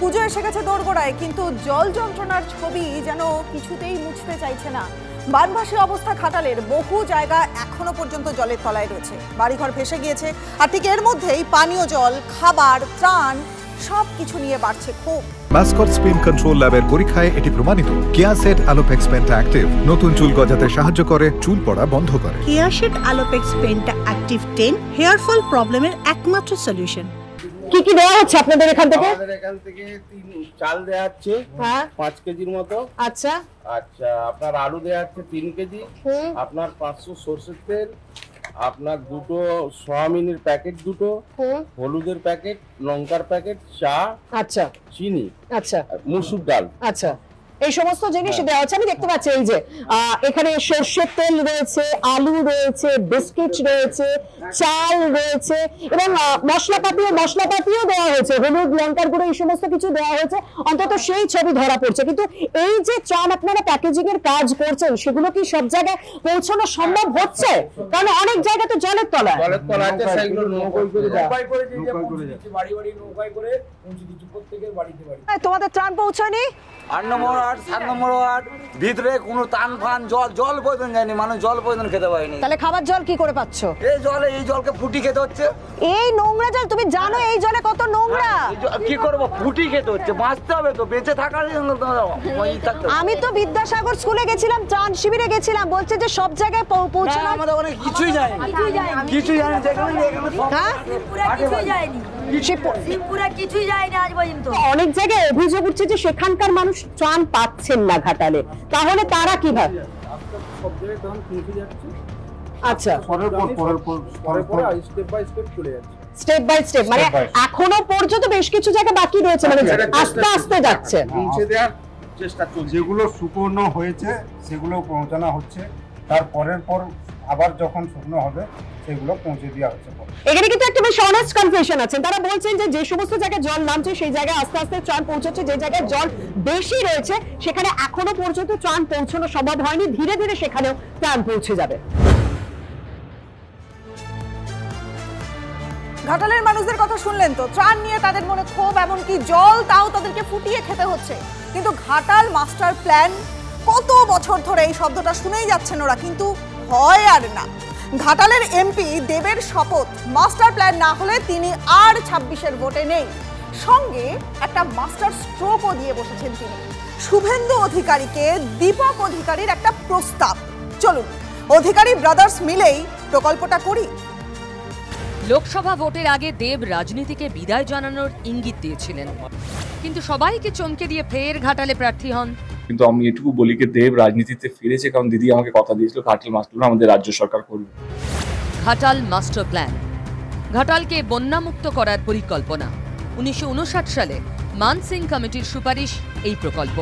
পুজো এসে গেছে দোরগোড়ায়, কিন্তু জল যন্ত্রণার ছবি যেন কিছুতেই মুছতে চাইছে না। বানভাসী অবস্থা ঘাটালের, বহু জায়গা এখনো পর্যন্ত জলের তলায় রয়েছে, বাড়িঘর ভেসে গিয়েছে। আর ঠিক এর মধ্যেই পানীয় জল, খাবার, ত্রাণ সবকিছু নিয়ে বাড়ছে ক্ষোভ। মাস্কট স্পিন কন্ট্রোল ল্যাবের পরীক্ষায় এটি প্রমাণিত। কেয়াসেট আলোপেক্স পেন্টা অ্যাক্টিভ নতুন চুল গজাতে সাহায্য করে, চুল পড়া বন্ধ করে। Keya Seth Alopex Penta Active 10 hair fall প্রবলেমের একমাত্র সলিউশন। কি কি দেওয়া হচ্ছে আপনাদের এখান থেকে? আমাদের এখান থেকে চাল দেওয়া হচ্ছে 5 কেজির মতো। আচ্ছা আচ্ছা, আপনার আলু দেওয়া হচ্ছে 3 কেজি, আপনার 500 সরষের তেল, আপনার 2টো সোয়াবিনের প্যাকেট, 2টো হলুদের প্যাকেট, লঙ্কার প্যাকেট, চা, আচ্ছা চিনি, আচ্ছা মসুর ডাল, আচ্ছা এই সমস্ত জিনিস দেওয়া হচ্ছে। আমি দেখতে পাচ্ছি এই যে এখানে সরষের তেল রয়েছে, আলু রয়েছে, বিস্কিট রয়েছে, চাল রয়েছে এবং মশলাপাতিও দেওয়া হয়েছে, হলুদ, লঙ্কার গুঁড়ো, এই সমস্ত কিছু দেওয়া হয়েছে। অন্তত সেই ছবি ধরা পড়ছে। কিন্তু এই যে ত্রাণ আপনারা প্যাকেজিং এর কাজ করছেন, সেগুলো কি সব জায়গায় পৌঁছানো সম্ভব হচ্ছে? কারণ অনেক জায়গা তো জলের তলায় আছে, সেগুলো নৌকায় করে প্রত্যেকের বাড়িতে বাড়ি। তোমাদের ত্রাণ পৌঁছায়নি? 8 নম্বর ওয়ার্ড, 7 নম্বর ওয়ার্ড ভিতরে কোনো টান ফান জল প্রয়োজন যায়নি, মানুষ জল প্রয়োজন খেতে পারেনি। তাহলে খাবার জল কি করে পাচ্ছ? এই জলকে ফুটি খেতে হচ্ছে। এই নোংরা জল, তুমি জানো এই জলে কত নোংরা? কি করবো, ফুটি খেতে হচ্ছে, বাঁচতে হবে তো, বেঁচে থাকার। আমি তো বিদ্যাসাগর স্কুলে গেছিলাম, ত্রাণ শিবিরে গেছিলাম, বলছে যে সব জায়গায় পৌঁছানো। আমাদের অনেক কিছুই যায়নি, কিছুই যায়নি। অনেক জায়গায় অভিযোগ উঠছে যে সেখানকার মানুষ ত্রাণ পাচ্ছেন না ঘাটালে, তাহলে তারা কিভাবে? আচ্ছা, স্টেপ বাই স্টেপ, মানে এখনো পর্যন্ত বেশ কিছু জায়গা বাকি রয়েছে, মানে আস্তে আস্তে যাচ্ছে। পৌঁছে দেওয়ার চেষ্টা চলছে। যেগুলো শুকনো হয়েছে সেগুলো পৌঁছানো হচ্ছে, তারপরের পর আবার যখন শুকনো হবে সেগুলো পৌঁছে দেওয়া হচ্ছে। এখানে কিন্তু একটা বেশ অনেস্ট কনফেশন আছে। তারা বলছেন যে সমস্ত জায়গায় জল নামছে সেই জায়গায় আস্তে আস্তে ত্রাণ পৌঁছাচ্ছে, যে জায়গায় জল বেশি রয়েছে সেখানে এখনো পর্যন্ত ত্রাণ পৌঁছানো সম্ভব হয়নি, ধীরে ধীরে সেখানেও ত্রাণ পৌঁছে যাবে। ঘাটালের মানুষদের কথা শুনলেন তো, ত্রাণ নিয়ে তাদের মনে ক্ষোভ, এমনকি জল তাও তাদেরকে ফুটিয়ে খেতে হচ্ছে। কিন্তু ঘাটাল মাস্টার প্ল্যান, কত বছর ধরে এই শব্দটা শুনেই যাচ্ছেন ওরা, কিন্তু হয় আর না। ঘাটালের এমপি দেবের শপথ, মাস্টার প্ল্যান না হলে তিনি আর 26-এর ভোটে নেই। সঙ্গে একটা মাস্টার স্ট্রোকও দিয়ে বসেছেন তিনি। শুভেন্দু অধিকারীকে দীপক অধিকারীর একটা প্রস্তাব। চলুন অধিকারী ব্রাদার্স মিলেই প্রকল্পটা করি। লোকসভা ভোটের আগে দেব রাজনীতিকে বিদায় জানানোর ইঙ্গিত দিয়েছিলেন, কিন্তু সবাইকে চমকে দিয়ে ফের ঘাটালে প্রার্থী হন। কিন্তু আমি এটুকু বলি যে দেব রাজনীতিতে ফিরেছে কারণ দিদি আমাকে কথা দিয়েছিল ঘাটাল মাস্টার প্ল্যান আমাদের রাজ্য সরকার করবে। ঘাটাল মাস্টার প্ল্যান, ঘাটালকে বন্যামুক্ত করার পরিকল্পনা। 1959 সালে মানসিং কমিটির সুপারিশ এই প্রকল্প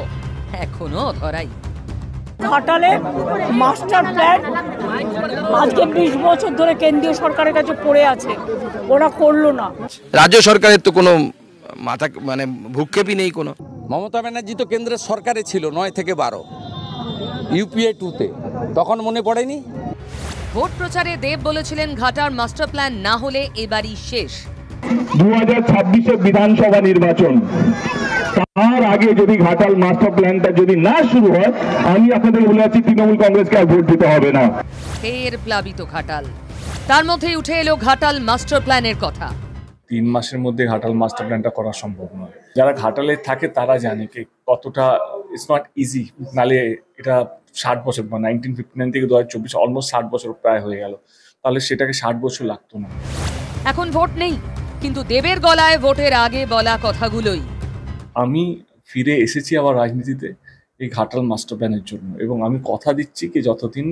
এখনো অধরাই। ঘাটালে মাস্টার প্ল্যান আজকে 20 বছর ধরে কেন্দ্রীয় সরকারের কাছে পড়ে আছে, ওরা করলো না। রাজ্য সরকারের তো কোনো মাথা মানে ভূক্ষেপই নেই কোনো। মমতা ব্যানার্জি তো কেন্দ্রের সরকারে ছিল 9 থেকে 12, ইউপিএ 2-তে, তখন মনে পড়েনি? ভোট প্রচারে দেব বলেছিলেন ঘাটাল মাস্টার প্ল্যান না হলে এবারই শেষ। 2026 বিধানসভা নির্বাচন, তার আগে যদি ঘাটাল মাস্টার প্ল্যানটা যদি না শুরু হয়, আমি আপনাদের বলে আছি তৃণমূল কংগ্রেসকে আর ভোট দিতে হবে না। ফের প্লাবিত ঘাটাল, তার মধ্যেই উঠে এলো ঘাটাল মাস্টার প্ল্যানের কথা। 3 মাসের মধ্যে ঘাটাল মাস্টার প্ল্যানটা করা সম্ভব নয়। যারা ঘাটালে থাকে তারা জানে কি কতটা ইটস নট ইজি। নালে এটা 60 বছর, 1959 থেকে 2024 অলমোস্ট 60 বছর প্রায় হয়ে গেল, তাহলে সেটাকে 60 বছর লাগতো না। এখন ভোট নেই, কিন্তু দেবের গলায় ভোটের আগে বলা কথাগুলোই। আমি ফিরে এসেছি আবার রাজনীতিতে এই ঘাটাল মাস্টার প্ল্যানের জন্য, এবং আমি কথা দিচ্ছি কি যতদিন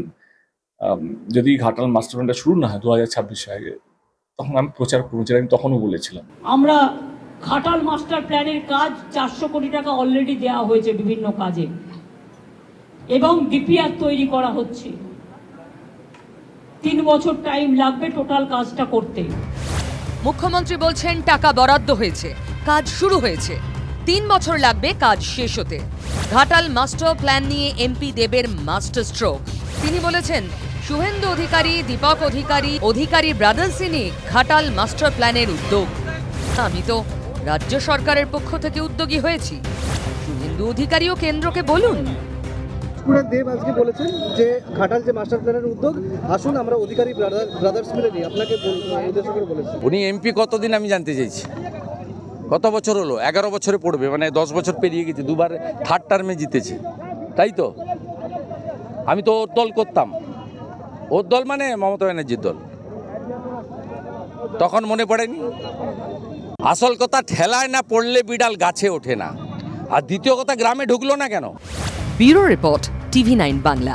যদি ঘাটাল মাস্টার প্ল্যানটা শুরু না হয় 2026 সালে, তখন আমি প্রচার করবো, যেটা আমি তখনও বলেছিলাম। আমরা ঘাটাল মাস্টার প্ল্যানের কাজ 400 কোটি টাকা অলরেডি দেওয়া হয়েছে বিভিন্ন কাজে, এবং ডিপিআর তৈরি করা হচ্ছে। 3 বছর টাইম লাগবে টোটাল কাজটা করতে। মুখ্যমন্ত্রী বলছেন টাকা বরাদ্দ হয়েছে, কাজ শুরু হয়েছে, 3 বছর লাগবে কাজ শেষ হতে। ঘাটাল মাস্টার প্ল্যান নিয়ে এমপি দেবের মাস্টার স্ট্রোক। তিনি বলেছেন শুভেন্দু অধিকারী, দীপক অধিকারী ব্রাদার্সই নিয়ে ঘাটাল মাস্টার প্ল্যানের উদ্যোগ। আমি তো রাজ্য সরকারের পক্ষ থেকে উদ্যোগী হয়েছি। শুভেন্দু অধিকারীও কেন্দ্রকে বলুন। দেব আজকে বলেছেন যে ঘাটাল যে মাস্টার প্ল্যানের উদ্যোগ, আসুন আমরা অধিকারী ব্রাদার্স মিলে নিই, আপনাকে উদ্দেশ্য করে বলেছেন। উনি এমপি কতদিন আমি জানতে চাইছি, কত বছর হলো? 11 বছরে পড়বে, মানে 10 বছর পেরিয়ে গেছে, দুবার থার্ড টার্মে জিতেছে, তাই তো? আমি তো ওর দল করতাম, ওর দল মানে মমতা ব্যানার্জির দল, তখন মনে পড়েনি? আসল কথা, ঠেলায় না পড়লে বিড়াল গাছে ওঠে না। আর দ্বিতীয় কথা, গ্রামে ঢুকলো না কেন? Bureau report, TV9 Bangla.